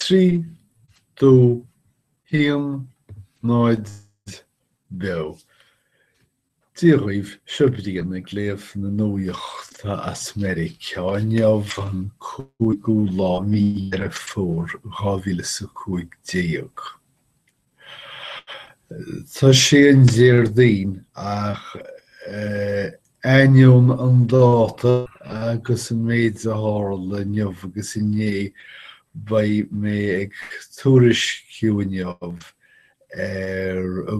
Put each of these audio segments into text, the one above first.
Trí, dó, híon, náid, beo. Díomh siobríon ag léamh na nuachta as Meiriceá neamh an 15 mí ar a fór 2015. Tá sé an déardaoin ach ainneoin an dáta agus an méid a hála neamh agus inné ba mé ag tuairisciú neamh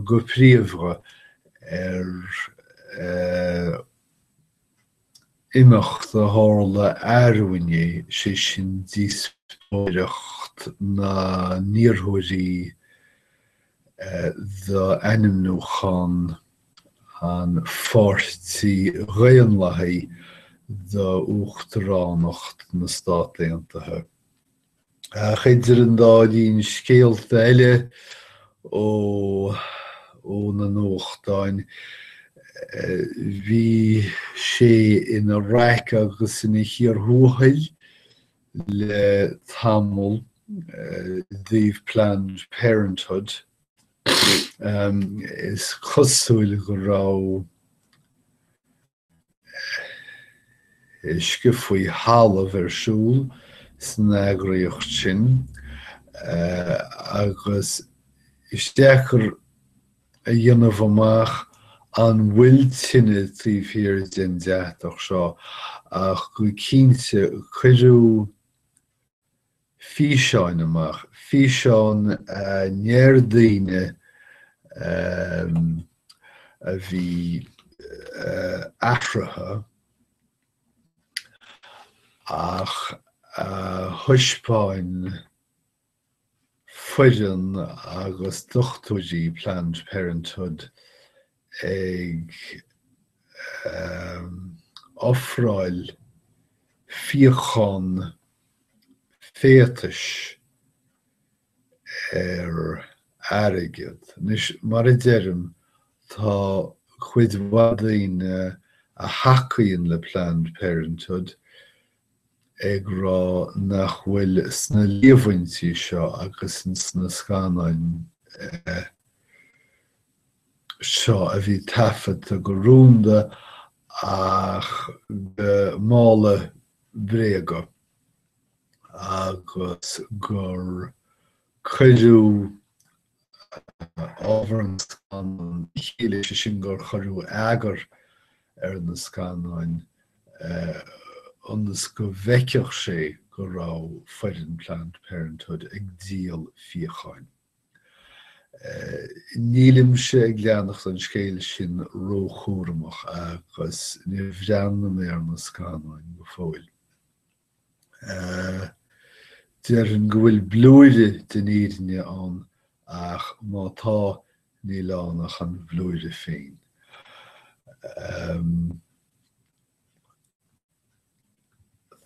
go príomhra imeacht a hála airmhainné sé sin díospóireacht na níorthóirí the animnúchan an fortí nDaonlathach the Uachtaránachta na scéalta. Chaidir an dáilín scéalta eile ó na nuachtáin. Bhí sé ina raic agus ina hiarthúthail le tamil Planned Parenthood. Is cosúil go rá isce faoi hálamh ar siúl san eagraíocht sin agus isteachar a dhéanamh amach an bhfuil tine tríomhthír den deach seo ach go cinnte chuireadh físeáin amach. Físeáin neardaoine a bhí athraithe ach thuispáin foireann agus dochtúirí Planned Parenthood ag offráil fíochán féatais airgid. Mar a deireadh tá chuid mhadaoine a thacaíonn le Planned Parenthood ag rá nach bhfuil sna líomhaintí seo agus sna scánáin seo a bhí taifeadta go rúnda ach go mála bréaga agus gur chuireadh ábhar an scánáin chéile sé sin gur chuireadh eagar ar na scánáin agus go bhfeiceach sé go rá foireann Planned Parenthood ag díal fíochain. Nílim sé ag leannacht an scéal sin róchúramach agus ní bhreanna mé ar na scánáin go fóill. Dearann go bhfuil blúide den éideanne an ach má tá ní lánach an bhlúide féin.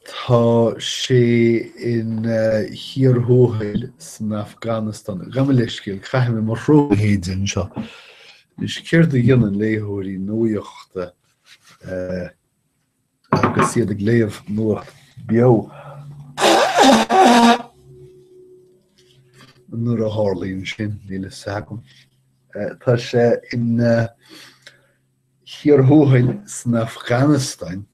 Tá sé in hiarthúthail san Afghanistan. Gamaleiscil chaithim mé mar róhéideann seo. Is céard a dhéanann léitheoirí nuachta agus iad ag léamh nuacht beo. Nuair a tharlaíonn sin, níl sagam. Tá sé in hiarthúthail san Afghanistan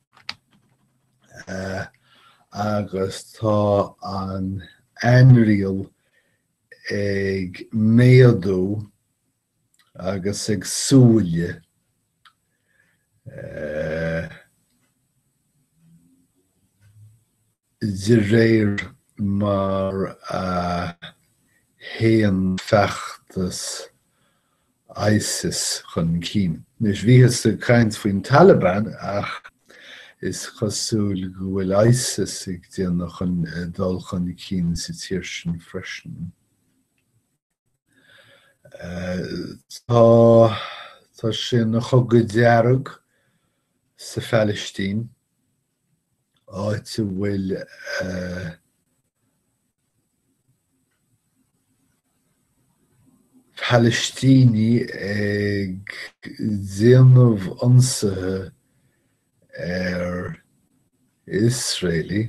agus tá an aonraíoll ag méadú agus ag súile de réir mar héan feachtas ISIS chun cín. Nus bhíothas a caint faoin Taliban ach is cosúil go bhfuil ISIS ag déanach an dul chun cín sa tíir sin freisin. Tá sin na chugad dearg sa Phalistín áite bhfuil Palestíní ag déanamh ionsaithe ar Israeli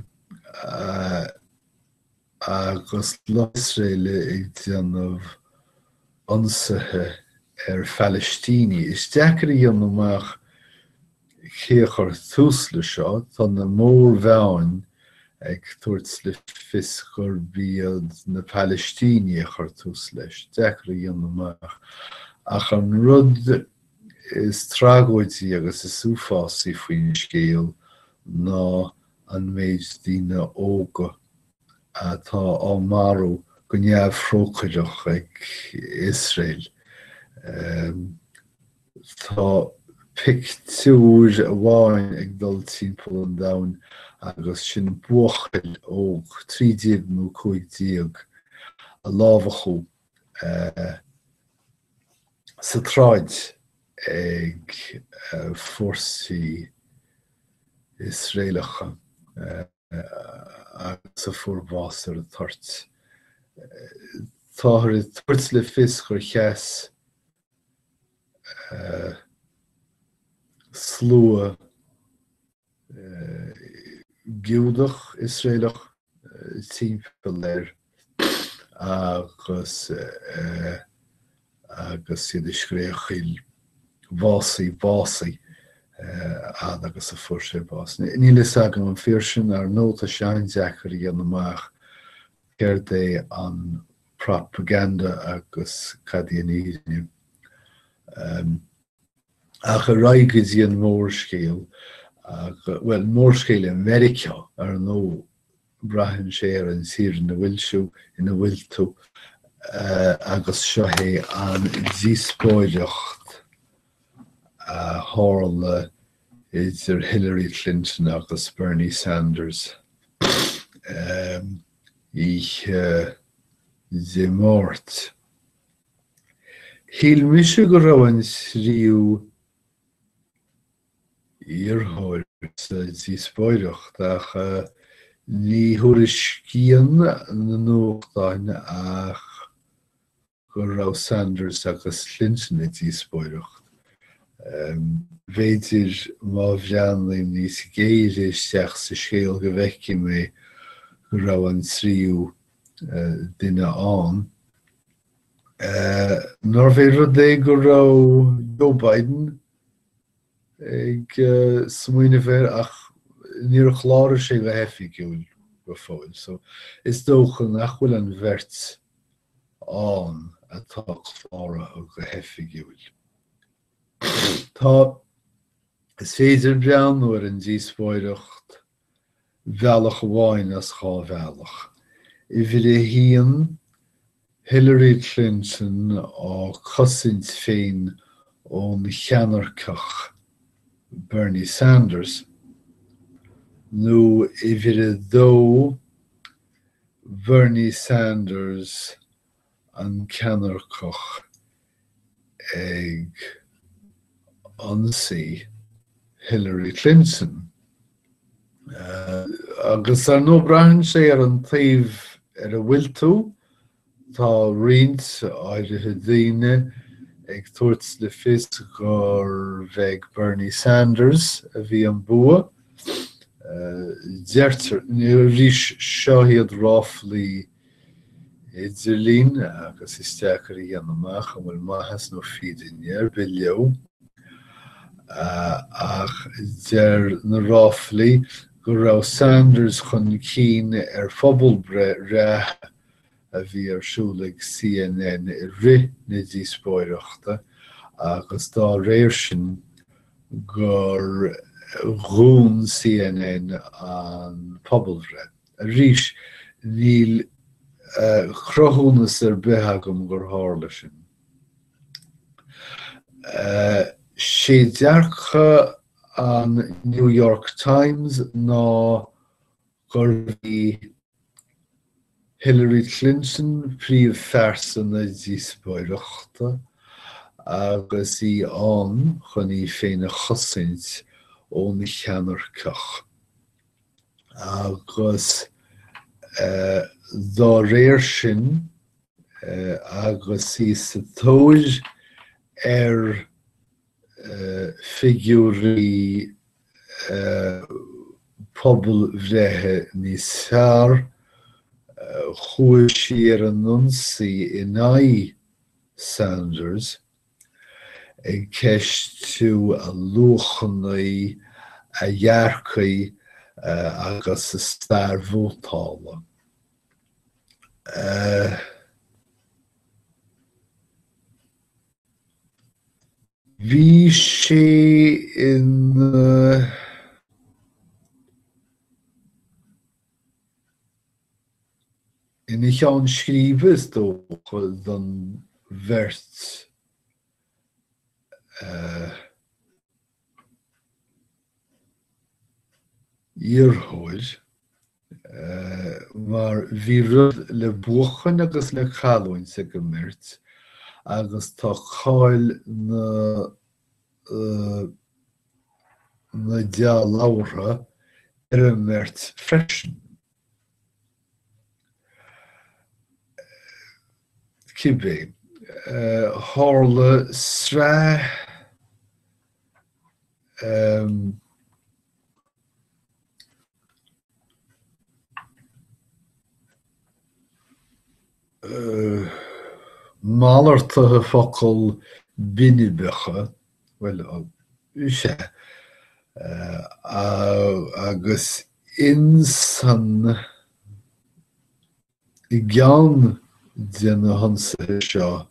agus lá Israel ag déanamh ionsaithe Palestíní. Is deacair dhéanamach chéachar tús le seo, tá na mór bheáin ag tuairt le fios gur bíad na Palestíní chur tús leis. Deacair dhéanamach. Ach an rud is trágóidí agus is úfásaí faoin scéal ná an méid dína óga atá á marú go neamh frócaireach ag Israel. Tá pictiúr a bháin ag dul timpeall an domhan agus sin buachail óg 30 nó 50 a lábhachú sa tráid ag fórsaí Israelacha agus a fuórbás ar a tart. Tá tuairt le fios gur cheas slua giúdach Israelach timpeall agus iad is scréochail bhásaí agus a fuair sé bás. Nílas agam an fearsin ar nóta seán deachar dhéanamach céir é an propaganda agus cadíoníú. Ach a raigid í an mór scéal, well, mór scéal in Meiriceá ar nó brathann sé ar an sir na bhfuilsiú ina bhfuiltú agus seo é an Díospóireacht hála idir Hillary Clinton agus Bernie Sanders. Ich de mórt. Híl mise go raibh ríú iarthóir sa Díospóireacht ach ní thuairis cían na nuachtáin ach go raibh Sanders agus Clinton i Díospóireacht. Bhéidir má bheanlaim níos géire isteach sa scéal go bhfeici mé go raibh an tríú duine an. Nor bheith rud é go raibh Joe Biden ag smaoine bheith ach níor chláir sé go hefigiúil go fáil. So is dócha nach bhfuil an bhirt an atá chláire go hefigiúil. Tá is féidir brean nuair an Díospóireacht bhealach amháin as chá bhealach. I bhí híon Hillary Clinton á cosint féin ón cheanarcach Bernie Sanders, nó I bhí dó Bernie Sanders an ceanarcach ag ansaí Hillary Clinton. Agus ar nó brathann sé ar an taobh ar a bhfuiltú, tá riant áirithe daoine ag tuairt le fios gur bheith Bernie Sanders a bhí an bua. Deirtear rís seo iad ráflaí idirlín agus is deacair dhéanamach an bhfuil maithas nó fiadaine ar billeo. Ach deir na ráflaí go raibh Sanders chun cín ar phobal ratha a bhí arsúlaigh CNN I rith na Díospóireachta agus dá réir sin gur dhún CNN an phobal ratha. A rís níl chrothúnas ar bith agam gur tharla sin. Sé dearcha an New York Times ná gur bhí Hillary Clinton príomh-fearsa na Díospóireachta agus í an chun í féin a chosaint ón cheanarcach. Agus dá réir sin agus í sa tóir ar figúrí pobl bhreithe níos fearr chuaigh sí ar an nionsaí in aghaidh Sanders ag ceistú a luachanaí a dhearcaí agus a stair vótála. Bhí sé ina cheann scríbhis dócha don bhirt iarthóir, mar bhí rud le buachan agus le chalúin sa go mirt, agus tá cáil na dealabhra ar an mirt freisin. Cibé, tharla sra málartathe focail binibeacha, well, sé, agus insan I gceann déana hansa seo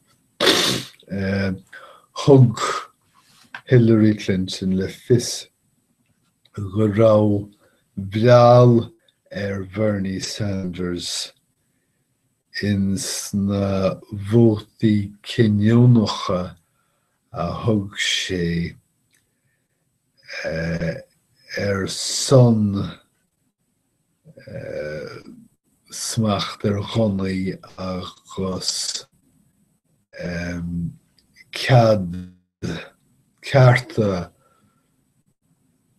thug Hillary Clinton le fios go raibh breall ar Bernie Sanders in sna vótaí cinneonacha a thug sé ar son smacht ar chonaí agus cearta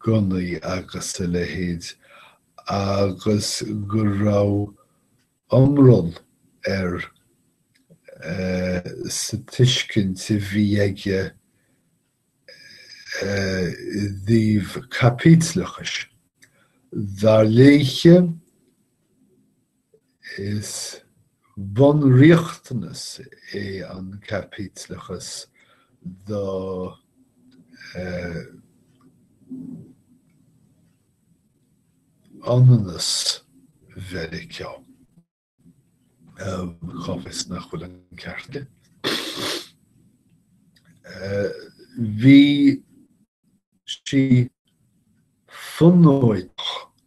gonaí agus a lehéad agus go raibh iomral ar sa tuiscint a bhí aige díobh capítlachas. Dar léiche is bonríochtanas an capítlachas do ananas Meiriceá. Chofis nach bhfuil an ceartla. Bhí sí fonóid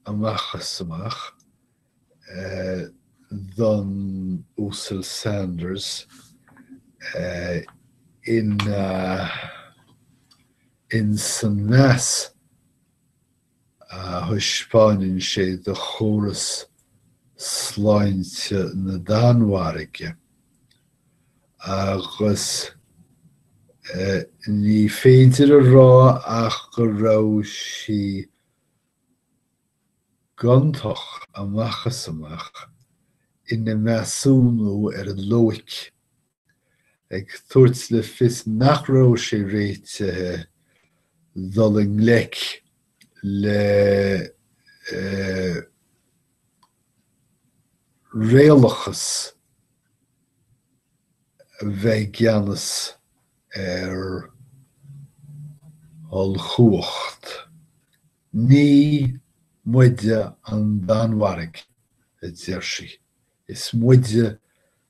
amachchas amach don Uasail Sanders in san meas thuispáinneann sé de chóras sláinte na Danmhairge agus ní féidir a rá ach go raibh sí gcontach amachchas amach ina measúnú ar an Loic ag tuairt le fios nach raibh sé réitethe dul an nglaic le réalachas a bheith geannas ar chuacht. Ní muide an Danmhairg a dtíir sí. Is muide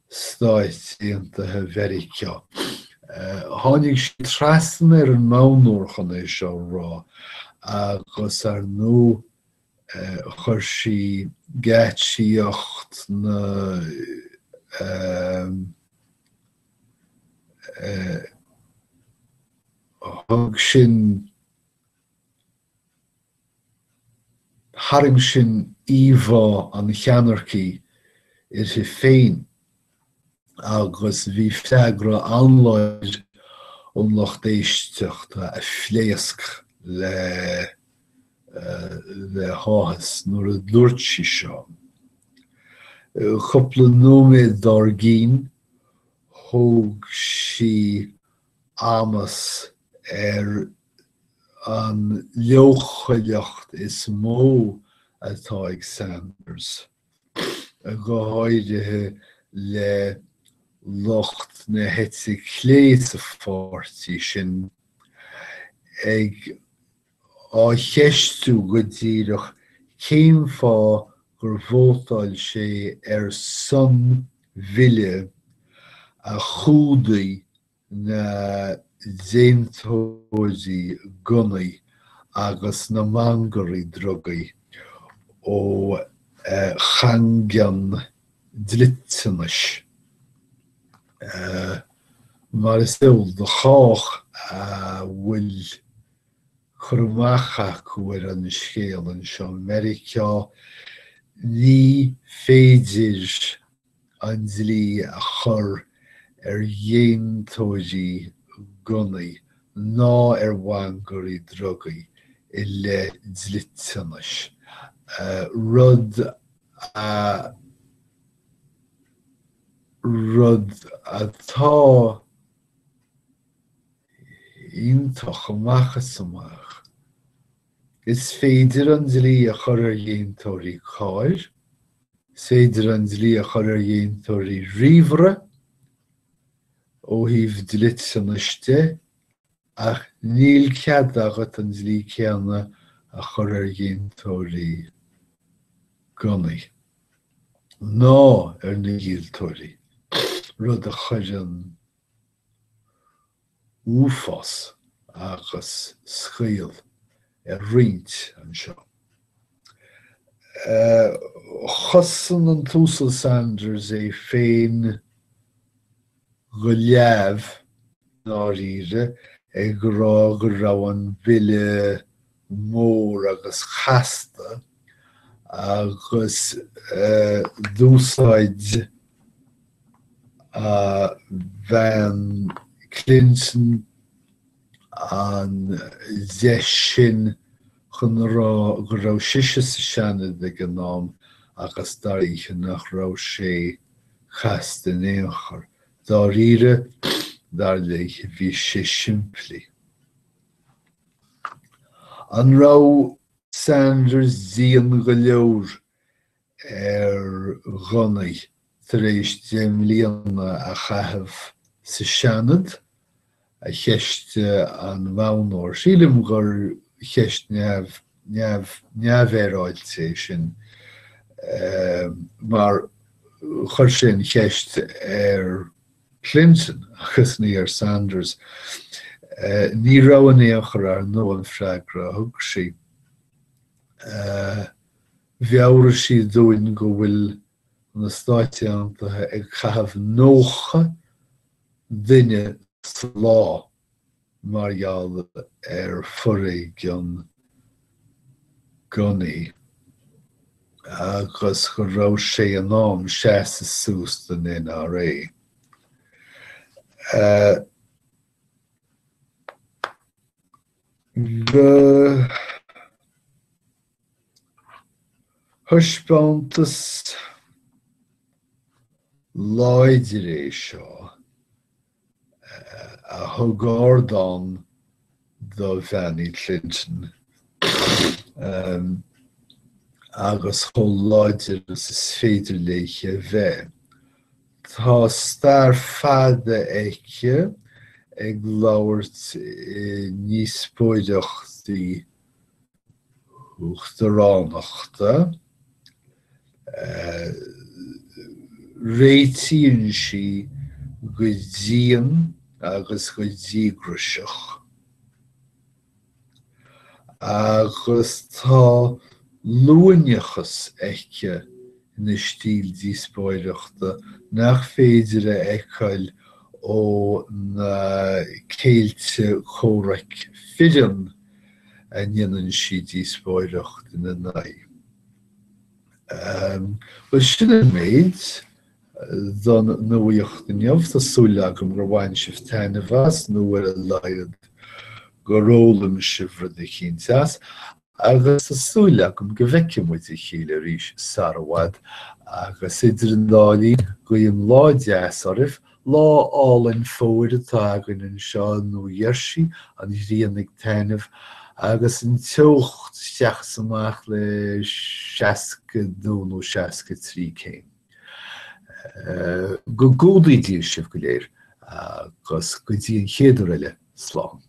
stáit aontaithe Meiriceá. Tháinig sí trasna ar an mánúirchan é seo rá agus ar nó chuir sí gaiitsíocht na thug sin tharraing sin íomhá an cheanarchaí ar sé féin agus bhí feagra anláid ionlacht éisteachta a phléasc le háthas nuair a dúirt sí seo. Chupla nóiméad dar gcín thug sí amas ar an leochaileacht is mó atá ag Sanders. go háirithe le locht na hetsa cléas a fórtaí sin ag á cheistú go dtíreach céim fá gur bhótáil sé son bhile a chúdaí na déantóidí gunaí agus na mangarí drogaí ó changan dlitsanis. Mar is still de chách bhfuil churmacha cuair an scéalan seo Meiriceá ní féidir an dlí a chur dhéantóidí gunaí ná bhangarí drogaí I le dlitsanis. Rud atá iontach amachas amach. Is féidir an dlí a chur dhéantóirí cáir, féidir an dlí a chur dhéantóirí ríomhre ó híomh dlitsaniste ach níl cead agat an dlí céanna a chur dhéantóirí gunaí. Ná na ghialtóirí. Rud a chuir an úfás agus scéal rint an seo. Chosan an túsal Sanders féin go leabh náríre ag rá go raibh an bille mór agus chasta agus dúsáid Van Clinton an deis sin chun go raibh siise sa seanad ag an nám agus daríche nach raibh sé chasta néachar. Dá ríre dar leiche bhí sé siimplí. An raibh Sanders díon go leor gunaí tar éis déim líonna a chaitheamh sa seanad a cheiste an bhánóir. Sílim gur cheist neamhéráid sé sin mar chuir sin cheist Clinton agus ní Sanders. Ní raibh éachar nó an freigra thug sí. Bheabhra sí dúin go bhfuil na Stáit Aontaithe ag chaitheamh nócha duine slá margheall foraigh gan gunaí agus go raibh sé an nám seasa sús den NRA. Go thuispeántas láidir é seo a thugardán do Vanny Clinton agus chomh láidir is féidir léiche bheith. Tá stair fada aice ag labhairt Díospóireachtaí Uachtaránachta. Réitíonn sí go dtíon agus go díograiseach. Agus tá luainechas aice na stíl díospóireachta nach féidir a eiceáil ó na céalte chomhrac fidean a dhéanann sí díospóireacht in na naid. Well sin a méid don nuacht in jobh tásúla agam gur bhain sibh taine bhas nó a laiad go rólam sibh de chintas agus tásúla agam go bheice muid I chéile arís sarabhad agus idir an dálaí go dhéim lá deas oribh lá álainn fóir atá agan an seo nó dhearsí an rianaigh tainmh agus an teocht teach samach le 62 nó 63 céim. go gúdaí díos sibh go léir gus go dtí an chéadú eile slán.